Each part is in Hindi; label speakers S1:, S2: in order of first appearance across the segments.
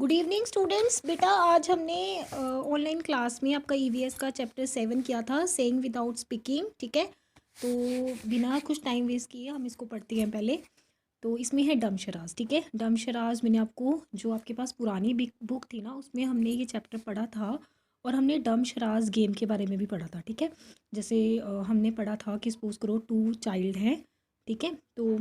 S1: Good evening students. बेटा आज हमने ऑनलाइन क्लास में आपका ईवीएस का चैप्टर 7 किया था, सेइंग विदाउट स्पीकिंग। ठीक है, तो बिना कुछ टाइम वेस्ट किए हम इसको पढ़ते हैं पहले। तो इसमें है डम शराज। ठीक है, डम शराज मैंने आपको जो आपके पास पुरानी बुक थी ना उसमें हमने ये चैप्टर पढ़ा था, और हमने डम शराज गेम के बारे में भी पढ़ा था। ठीक है, जैसे हमने पढ़ा था कि सपोज करो 2 चाइल्ड हैं। ठीक है, तो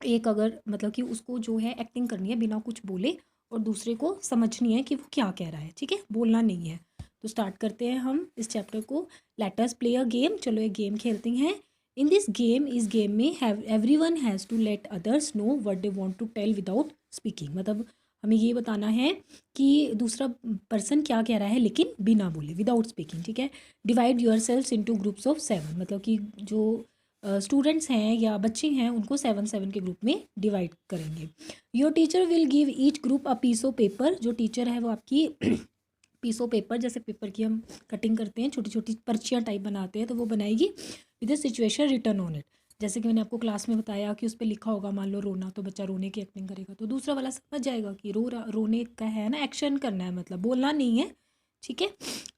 S1: एक अगर मतलब कि उसको जो है एक्टिंग करनी है बिना कुछ बोले, और दूसरे को समझनी है कि वो क्या कह रहा है। ठीक है, बोलना नहीं है। तो स्टार्ट करते हैं हम इस चैप्टर को। Let us play a game. चलो एक गेम खेलते हैं। इन दिस गेम, इस गेम में have everyone has to let others know what they want to tell without speaking. मतलब हमें ये बताना है कि दूसरा पर्सन क्या कह रहा है लेकिन बिना बोले, विदाउट स्पीकिंग। ठीक है, divide yourselves into groups of 7। मतलब कि जो स्टूडेंट्स हैं या बच्चे हैं उनको 7 के ग्रुप में डिवाइड करेंगे। Your teacher will give each group a piece of paper. जो टीचर है वो आपकी पीस ऑफ पेपर, जैसे पेपर की हम कटिंग करते हैं, छोटी छोटी पर्चियाँ टाइप बनाते हैं, तो वो बनाएगी with the situation return on it. जैसे कि मैंने आपको क्लास में बताया कि उस पर लिखा होगा, मान लो रोना, तो बच्चा रोने की एक्टिंग करेगा, तो दूसरा वाला समझ जाएगा कि रोने का है ना, एक्शन करना है, मतलब बोलना नहीं है। ठीक है,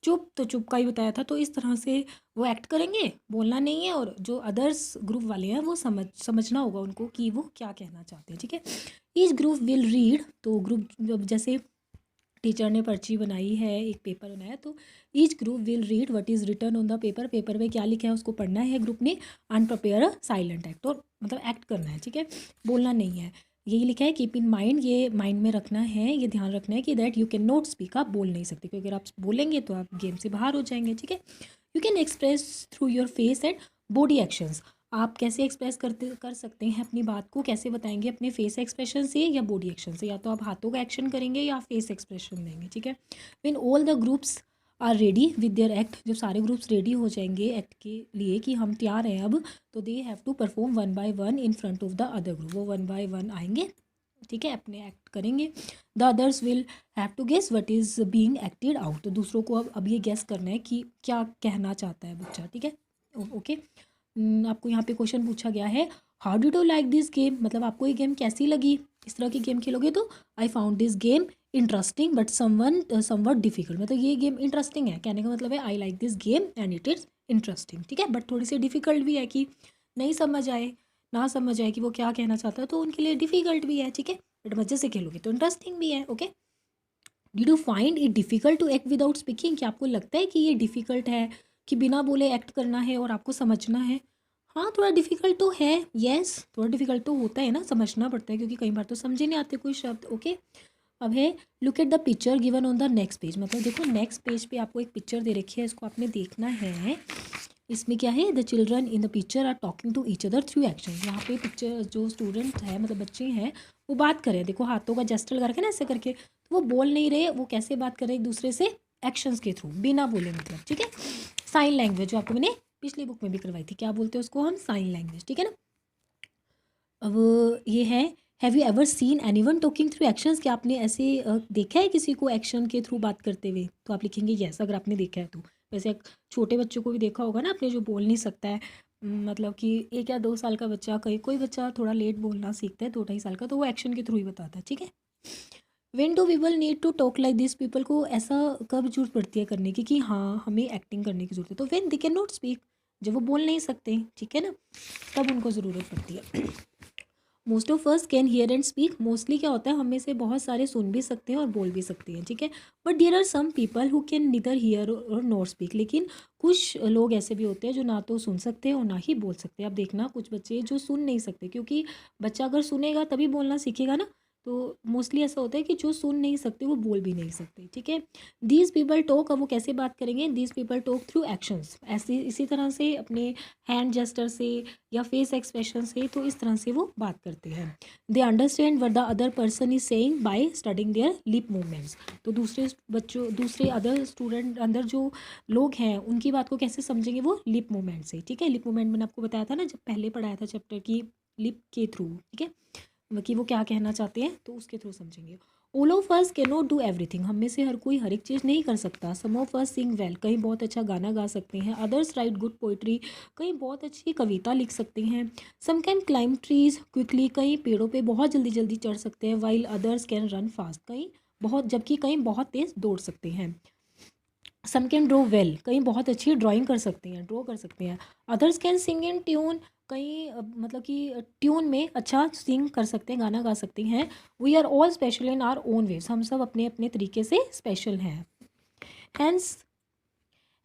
S1: चुप तो चुप का ही बताया था। तो इस तरह से वो एक्ट करेंगे, बोलना नहीं है, और जो अदर्स ग्रुप वाले हैं वो समझना होगा उनको कि वो क्या कहना चाहते हैं। ठीक है, ईच ग्रुप विल रीड। तो ग्रुप जैसे टीचर ने पर्ची बनाई है, एक पेपर बनाया, तो each group will read what is return on the paper. Paper में क्या लिखा है उसको पढ़ना है ग्रुप ने। And prepare a silent act, और मतलब एक्ट करना है। ठीक है, बोलना नहीं है। यही लिखा है, कीप इन माइंड, ये माइंड में रखना है, ये ध्यान रखना है कि that you can not speak. आप बोल नहीं सकते, क्योंकि अगर आप बोलेंगे तो आप गेम से बाहर हो जाएंगे। ठीक है, you can express through your face and body actions. आप कैसे एक्सप्रेस कर सकते हैं अपनी बात को, कैसे बताएंगे, अपने फेस एक्सप्रेशन से या बॉडी एक्शन से। या तो आप हाथों का एक्शन करेंगे या फेस एक्सप्रेशन देंगे। ठीक है, when all the groups are ready with their act. जब सारे ग्रुप्स रेडी हो जाएंगे एक्ट के लिए कि हम तैयार हैं अब, तो they have to perform 1 by 1 in front of the other group. वो 1 by 1 आएंगे। ठीक है, अपने एक्ट करेंगे। The others will have to guess what is being acted out. तो दूसरों को अब ये गेस करना है कि क्या कहना चाहता है बच्चा। ठीक है, ओके। आपको यहाँ पे क्वेश्चन पूछा गया है, how did you like this game. मतलब आपको ये गेम कैसी लगी। इस तरह की गेम खेलोगे तो I found this game interesting but somewhat difficult. मतलब ये गेम इंटरेस्टिंग है, कहने का मतलब है I like this game and it is interesting. ठीक है, बट थोड़ी सी डिफिकल्ट भी है कि नहीं समझ आए, ना समझ आए कि वो क्या कहना चाहता है, तो उनके लिए डिफिकल्ट भी है। ठीक है, बट मज़े से खेलोगे तो इंटरेस्टिंग भी है। Okay, did you find it difficult to act without speaking. क्या आपको लगता है कि ये डिफ़िकल्ट है कि बिना बोले एक्ट करना है और आपको समझना है। हाँ, थोड़ा डिफ़िकल्ट तो है। यस, थोड़ा डिफ़िकल्ट तो होता है ना, समझना पड़ता है, क्योंकि कई बार तो समझे नहीं आते कोई शब्द। ओके, अब है look at the picture given on the next page. मतलब देखो नेक्स्ट पेज पे आपको एक पिक्चर दे रखी है, इसको आपने देखना है। इसमें क्या है, the children in the picture are talking to each other through action. यहाँ पे पिक्चर जो स्टूडेंट है, मतलब बच्चे हैं, वो बात कर रहे हैं। देखो हाथों का जेस्टर करके ना, ऐसे करके, तो वो बोल नहीं रहे, वो कैसे बात कर रहे हैं एक दूसरे से, एक्शंस के थ्रू, बिना बोले। मतलब ठीक है, साइन लैंग्वेज जो आपको मैंने पिछली बुक में भी करवाई थी, क्या बोलते हैं उसको हम, साइन लैंग्वेज। ठीक है ना। अब ये है, have you ever seen anyone talking through actions. क्या आपने ऐसे देखा है किसी को एक्शन के थ्रू बात करते हुए। तो आप लिखेंगे यस, अगर आपने देखा है तो। वैसे छोटे बच्चों को भी देखा होगा ना आपने, जो बोल नहीं सकता है। मतलब कि 1 या 2 साल का बच्चा, कोई बच्चा थोड़ा लेट बोलना सीखता है, 2 ढाई साल का, तो वो एक्शन के थ्रू ही बताता है। ठीक है, when do people need to talk like this. People को ऐसा कब जरूरत पड़ती है करने की कि हाँ हमें एक्टिंग करने की जरूरत है। तो when they can not speak, जब वो बोल नहीं सकते। ठीक है ना, तब उनको ज़रूरत पड़ती है। Most of us can hear and speak. Mostly क्या होता है, हम में से बहुत सारे सुन भी सकते हैं और बोल भी सकते हैं। ठीक है, but there are some people who can neither hear or not speak. लेकिन कुछ लोग ऐसे भी होते हैं जो ना तो सुन सकते हैं और ना ही बोल सकते हैं। अब देखना, कुछ बच्चे जो सुन नहीं सकते, क्योंकि बच्चा अगर सुनेगा तभी बोलना सीखेगा ना। तो मोस्टली ऐसा होता है कि जो सुन नहीं सकते वो बोल भी नहीं सकते। ठीक है, दीज पीपल टॉक। अब वो कैसे बात करेंगे, these people talk through actions. ऐसे इसी तरह से अपने हैंड जेस्टर से या फेस एक्सप्रेशन से, तो इस तरह से वो बात करते हैं। They understand what the other person is saying by studying there lip movements. तो दूसरे अदर स्टूडेंट, अंदर जो लोग हैं, उनकी बात को कैसे समझेंगे, वो लिप मूवमेंट से। ठीक है, लिप मूवमेंट मैंने आपको बताया था ना जब पहले पढ़ाया था चैप्टर की, लिप के थ्रू। ठीक है, कि वो क्या कहना चाहते हैं, तो उसके थ्रू समझेंगे। All of us can not do everything. हम में से हर कोई हर एक चीज़ नहीं कर सकता। सम ऑफ अस सिंग वेल, कहीं बहुत अच्छा गाना गा सकते हैं। अदर्स राइट गुड पोइट्री, कहीं बहुत अच्छी कविता लिख सकते हैं। Some can climb trees quickly, कहीं पेड़ों पे बहुत जल्दी जल्दी चढ़ सकते हैं। While others can run fast, कहीं बहुत, जबकि कहीं बहुत तेज़ दौड़ सकते हैं। सम कैन ड्रॉ वेल, कहीं बहुत अच्छी ड्राइंग कर सकते हैं, ड्रॉ कर सकते हैं। Others can sing in tune, कहीं मतलब कि ट्यून में अच्छा सिंग कर सकते हैं, गाना गा सकते हैं। We are all special in our own ways, हम सब अपने अपने तरीके से स्पेशल हैं। Hence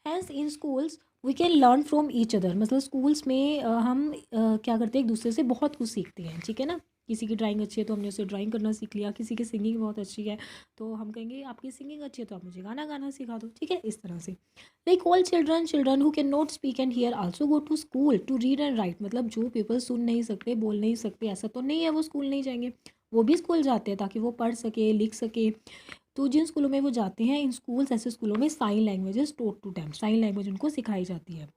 S1: hence in schools we can learn from each other, मतलब स्कूल्स में हम क्या करते हैं, एक दूसरे से बहुत कुछ सीखते हैं, ठीक है ना। किसी की ड्राइंग अच्छी है तो हमने उससे ड्राइंग करना सीख लिया, किसी की सिंगिंग बहुत अच्छी है तो हम कहेंगे आपकी सिंगिंग अच्छी है तो आप मुझे गाना गाना सिखा दो, ठीक है, इस तरह से। Like all children who can not speak and hear also go to school to read and write, मतलब जो पीपल सुन नहीं सकते, बोल नहीं सकते, ऐसा तो नहीं है वो स्कूल नहीं जाएंगे, वो भी स्कूल जाते हैं ताकि वो पढ़ सके, लिख सके। तो जिन स्कूलों में वो जाते हैं, इन स्कूल्स ऐसे स्कूलों में sign languages taught to them, sign language उनको सिखाई जाती है।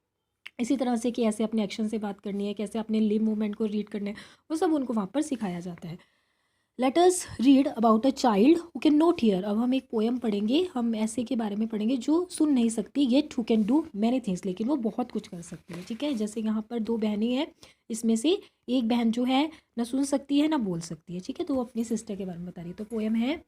S1: इसी तरह से कि ऐसे अपने एक्शन से बात करनी है, कैसे अपने लिप मूवमेंट को रीड करना है, वो सब उनको वहाँ पर सिखाया जाता है। Let us read about a child who can not here, अब हम एक पोएम पढ़ेंगे, हम ऐसे के बारे में पढ़ेंगे जो सुन नहीं सकती yet who can do many things, लेकिन वो बहुत कुछ कर सकती है, ठीक है। जैसे यहाँ पर दो बहनें हैं, इसमें से एक बहन जो है ना सुन सकती है ना बोल सकती है, ठीक है, तो वो अपनी सिस्टर के बारे में बता रही है। तो पोएम है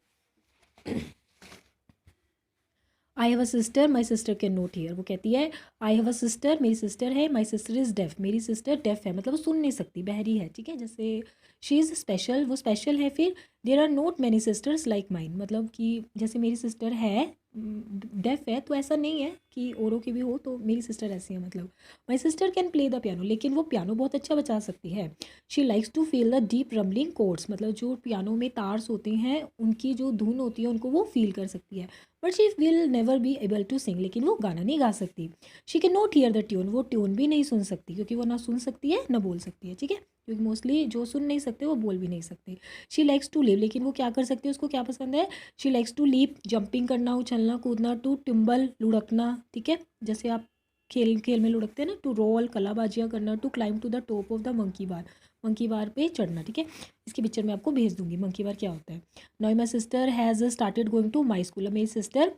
S1: I have a sister my sister can not here, वो कहती है आई हैव अ सिस्टर, मेरी सिस्टर है, माई सिस्टर इज़ डेफ, मेरी सिस्टर डेफ है, मतलब वो सुन नहीं सकती, बहरी है, ठीक है। जैसे शी इज़ स्पेशल, वो स्पेशल है। फिर there are not many sisters like mine, मतलब कि जैसे मेरी सिस्टर है डेफ है तो ऐसा नहीं है कि औरों की भी हो, तो मेरी सिस्टर ऐसी है। मतलब my sister can play the piano, लेकिन वो पियानो बहुत अच्छा बजा सकती है। She likes to feel the deep rumbling chords, मतलब जो पियानो में तार्स होते हैं उनकी जो धुन होती है उनको वो फील कर सकती है। But she will never be able to sing, लेकिन वो गाना नहीं गा सकती। She can not hear the tune, वो ट्यून भी नहीं सुन सकती, क्योंकि वो ना सुन सकती है ना बोल सकती है, ठीक है, क्योंकि मोस्टली जो सुन नहीं सकते वो बोल भी नहीं सकते। शी लाइक्स टू लिव, लेकिन वो क्या कर सकती है, उसको क्या पसंद है, she likes to leap, jumping करना, उछलना कूदना, टू टिम्बल, लुढ़कना, ठीक है, जैसे आप खेल खेल में लुढ़कते हैं ना, टू रोल, कलाबाजियाँ करना, to climb to the top of the monkey bar, monkey bar पे चढ़ना, ठीक है। इसकी पिक्चर मैं आपको भेज दूंगी, मंकी बार क्या होता है। Now my sister has started going to my school, मेरी सिस्टर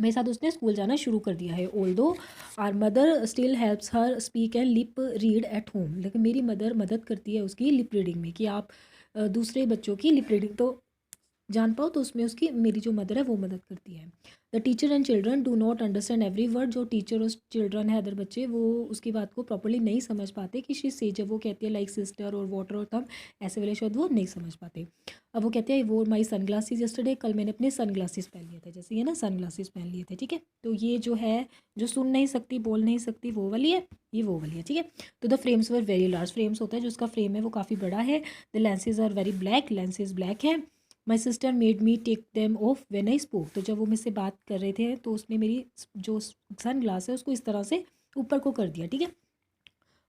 S1: मेरे साथ उसने स्कूल जाना शुरू कर दिया है। Although our mother still helps her speak and lip read at home, लेकिन मेरी मदर मदद करती है उसकी लिप रीडिंग में, कि आप दूसरे बच्चों की लिप रीडिंग तो जान पाओ, तो उसमें उसकी मेरी जो मदर है वो मदद करती है। The teacher and children do not understand every word, जो टीचर और चिल्ड्रन है अदर बच्चे, वो उसकी बात को प्रॉपर्ली नहीं समझ पाते कि शी से, जब वो कहती है लाइक सिस्टर और वाटर और थम, ऐसे वाले शब्द वो नहीं समझ पाते। अब वो कहते हैं वो माई सन ग्लासेस यस्टरडे, कल मैंने अपने सन ग्लासेस पहन लिए थे, जैसे ये ना सन ग्लासेस पहन लिए थे, ठीक है। तो ये जो है, जो सुन नहीं सकती बोल नहीं सकती वो वाली है, ये वो वाली है, ठीक है। तो the frames were very large, frames होता है जो उसका फ्रेम है वो काफ़ी बड़ा है। The lenses are very black, lenses black है। My sister made me take them off when I spoke, तो जब वो मुझसे बात कर रहे थे तो उसने मेरी जो सन ग्लास है उसको इस तरह से ऊपर को कर दिया, ठीक है।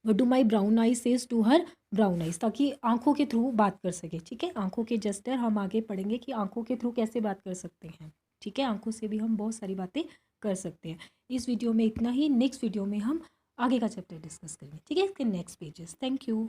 S1: What do my brown eyes says to her brown eyes, ताकि आंखों के थ्रू बात कर सके, ठीक है। आंखों के जस्टर हम आगे पढ़ेंगे कि आंखों के थ्रू कैसे बात कर सकते हैं, ठीक है। आंखों से भी हम बहुत सारी बातें कर सकते हैं। इस वीडियो में इतना ही, नेक्स्ट वीडियो में हम आगे का चैप्टर डिस्कस करेंगे, ठीक है, इसके नेक्स्ट पेजेस। Thank you.